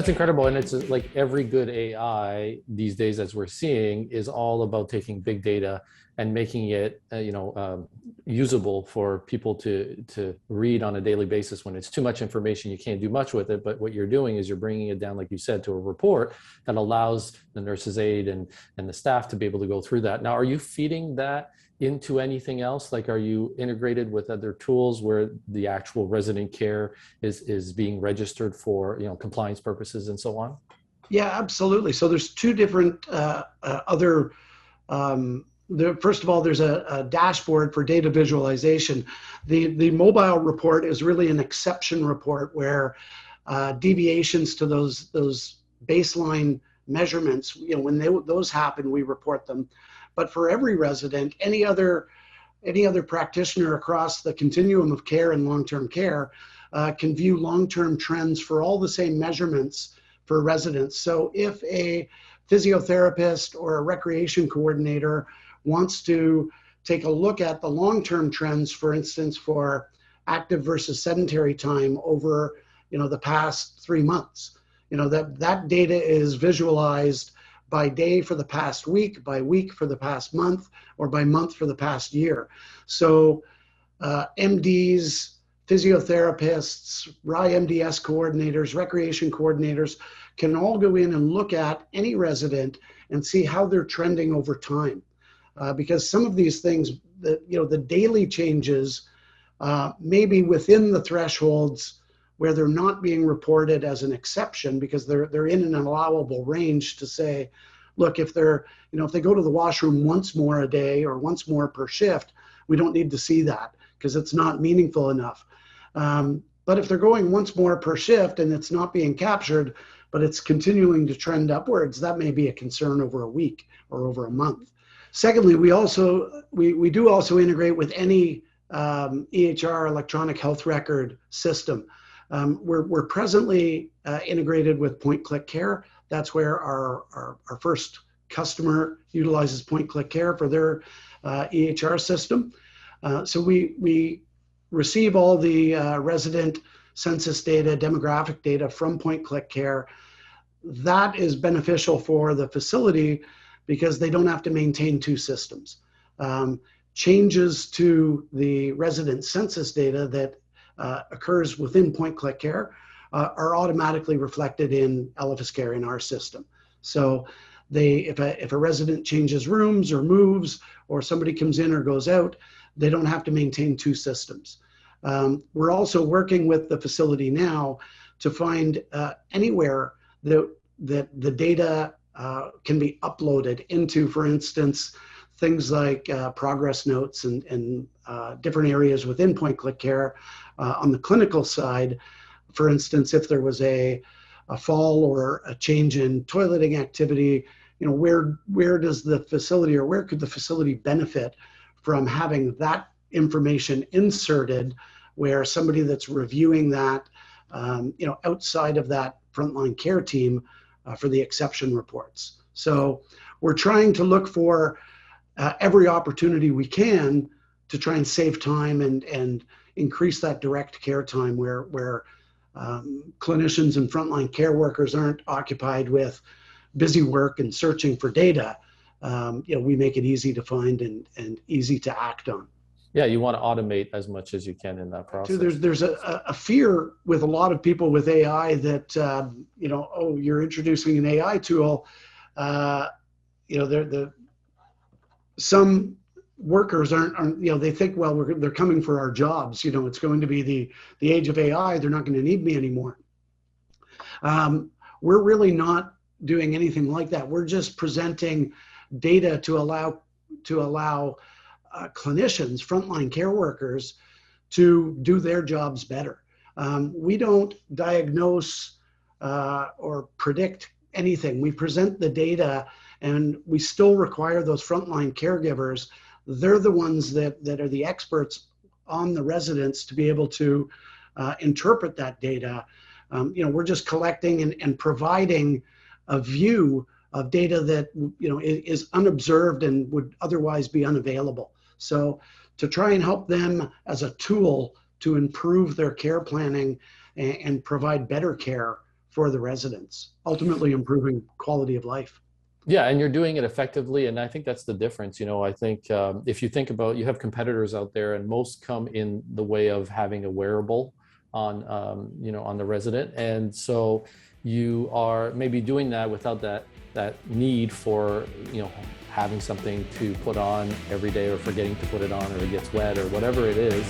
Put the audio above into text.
That's incredible. And it's like every good AI these days, as we're seeing, is all about taking big data and making it, usable for people to read on a daily basis. When it's too much information, you can't do much with it. But what you're doing is you're bringing it down, like you said, to a report that allows the nurse's aide and the staff to be able to go through that. Now, are you feeding that into anything else? Like, are you integrated with other tools where the actual resident care is being registered for, compliance purposes and so on? Yeah, absolutely. So there's two different other. First of all, there's a dashboard for data visualization. The mobile report is really an exception report where deviations to those baseline measurements, when those happen, we report them. But for every resident, any other practitioner across the continuum of care and long-term care can view long-term trends for all the same measurements for residents. So if a physiotherapist or a recreation coordinator wants to take a look at the long-term trends, for instance, for active versus sedentary time over, the past 3 months, that data is visualized by day for the past week, by week for the past month, or by month for the past year. So MDs, physiotherapists, RIMDS coordinators, recreation coordinators can all go in and look at any resident and see how they're trending over time. Because some of these things, the daily changes may be within the thresholds where they're not being reported as an exception because they're in an allowable range to say, look, if they go to the washroom once more a day or once more per shift, we don't need to see that because it's not meaningful enough. But if they're going once more per shift and it's not being captured, but it's continuing to trend upwards, that may be a concern over a week or over a month. Secondly, we do also integrate with any EHR, electronic health record system. We're presently integrated with point-click care. That's where our first customer utilizes point-click care for their EHR system. So we receive all the resident census data, demographic data from point-click care. That is beneficial for the facility because they don't have to maintain two systems. Changes to the resident census data that occurs within point-click care are automatically reflected in Elephas Care in our system. So if a resident changes rooms or moves or somebody comes in or goes out, they don't have to maintain two systems. We're also working with the facility now to find anywhere that the data can be uploaded into, for instance, things like progress notes and different areas within point-click care. On the clinical side, for instance, if there was a fall or a change in toileting activity, where does the facility or where could the facility benefit from having that information inserted where somebody that's reviewing that, outside of that frontline care team for the exception reports. So we're trying to look for every opportunity we can to try and save time and increase that direct care time where clinicians and frontline care workers aren't occupied with busy work and searching for data. We make it easy to find and easy to act on. Yeah, you want to automate as much as you can in that process. There's a fear with a lot of people with AI that, you're introducing an AI tool. Some workers aren't, they think, well, they're coming for our jobs. It's going to be the age of AI. They're not going to need me anymore. We're really not doing anything like that. We're just presenting data to allow clinicians, frontline care workers, to do their jobs better. We don't diagnose or predict anything. We present the data, and we still require those frontline caregivers. They're the ones that are the experts on the residents to be able to interpret that data. We're just collecting and providing a view of data that is unobserved and would otherwise be unavailable. So to try and help them as a tool to improve their care planning and provide better care for the residents, ultimately improving quality of life. Yeah, and you're doing it effectively, and I think that's the difference. I think if you think about, you have competitors out there, and most come in the way of having a wearable on, on the resident, and so you are maybe doing that without that need for, having something to put on every day, or forgetting to put it on, or it gets wet, or whatever it is.